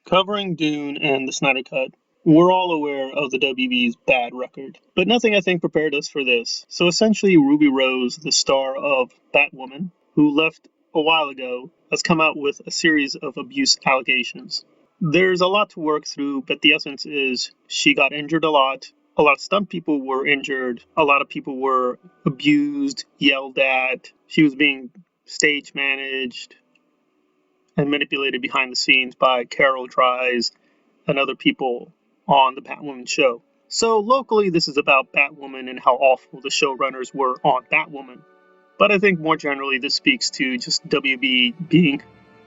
Covering Dune and the Snyder Cut, we're all aware of the WB's bad record, but nothing I think prepared us for this. So essentially, Ruby Rose, the star of Batwoman, who left a while ago, has come out with a series of abuse allegations. There's a lot to work through, but the essence is she got injured a lot. A lot of stunt people were injured. A lot of people were abused, yelled at. She was being stage managed and manipulated behind the scenes by Carol Dries and other people on the Batwoman show. So locally, this is about Batwoman and how awful the showrunners were on Batwoman. But I think more generally, this speaks to just WB being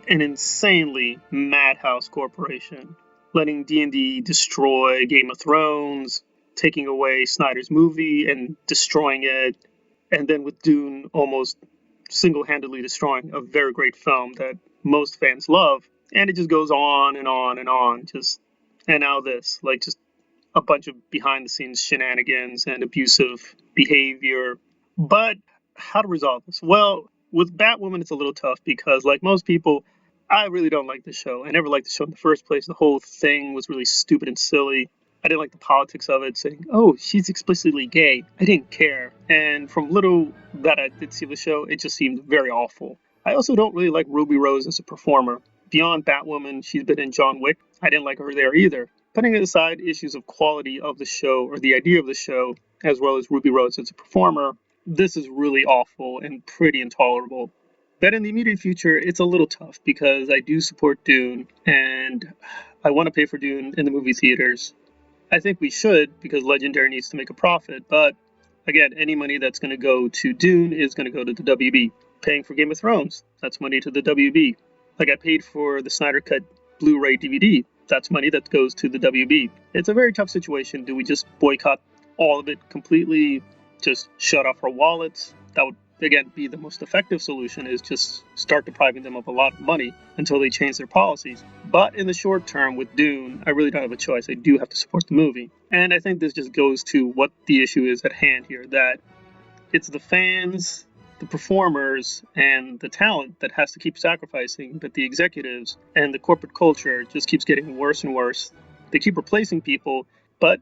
an insanely madhouse corporation, letting D&D destroy Game of Thrones, taking away Snyder's movie and destroying it, and then with Dune almost single-handedly destroying a very great film that most fans love, and it just goes on and on and on, and now this, like just a bunch of behind-the-scenes shenanigans and abusive behavior. But how to resolve this? Well, with Batwoman, it's a little tough because, like most people, I really don't like the show. I never liked the show in the first place. The whole thing was really stupid and silly. I didn't like the politics of it, saying, oh, she's explicitly gay. I didn't care. And from little that I did see of the show, it just seemed very awful. I also don't really like Ruby Rose as a performer. Beyond Batwoman, she's been in John Wick. I didn't like her there either. Putting aside issues of quality of the show or the idea of the show, as well as Ruby Rose as a performer, this is really awful and pretty intolerable. But in the immediate future, it's a little tough because I do support Dune and I want to pay for Dune in the movie theaters. I think we should because Legendary needs to make a profit, but again, any money that's going to go to Dune is going to go to the WB. Paying for Game of Thrones, that's money to the WB. Like I paid for the Snyder Cut Blu-ray DVD, that's money that goes to the WB. It's a very tough situation. Do we just boycott all of it completely, just shut off our wallets? That would, again, be the most effective solution, is just start depriving them of a lot of money until they change their policies. But in the short term with Dune, I really don't have a choice. I do have to support the movie. And I think this just goes to what the issue is at hand here, that it's the fans, the performers, and the talent that has to keep sacrificing, but the executives and the corporate culture just keeps getting worse and worse. They keep replacing people, but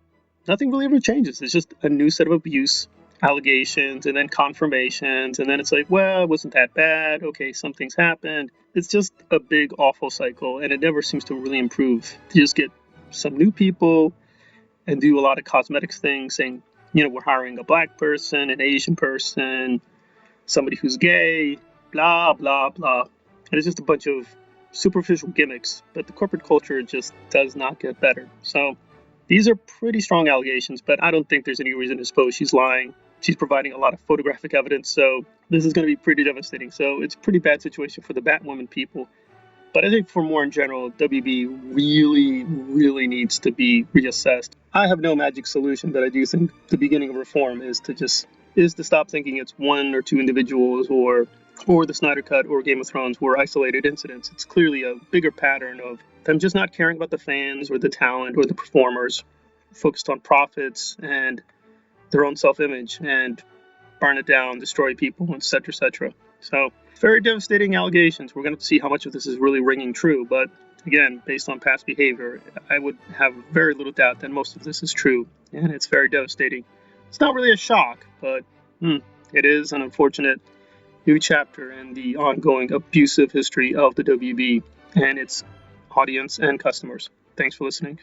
nothing really ever changes. It's just a new set of abuse allegations and then confirmations, and then it's like, well, it wasn't that bad. Okay, something's happened. It's just a big, awful cycle, and it never seems to really improve. They just get some new people and do a lot of cosmetics things, saying, we're hiring a black person, an Asian person, somebody who's gay, blah, blah, blah. And it's just a bunch of superficial gimmicks, but the corporate culture just does not get better. So these are pretty strong allegations, but I don't think there's any reason to suppose she's lying. She's providing a lot of photographic evidence, so this is going to be pretty devastating. So it's a pretty bad situation for the Batwoman people. But I think for more in general, WB really, really needs to be reassessed. I have no magic solution, but I do think the beginning of reform is to stop thinking it's one or two individuals or the Snyder Cut or Game of Thrones were isolated incidents. It's clearly a bigger pattern of them just not caring about the fans or the talent or the performers, focused on profits and their own self-image and burn it down, destroy people, etc., etc. So very devastating allegations. We're going to see how much of this is really ringing true. But again, based on past behavior, I would have very little doubt that most of this is true. And it's very devastating. It's not really a shock, but it is an unfortunate new chapter in the ongoing abusive history of the WB and its audience and customers. Thanks for listening.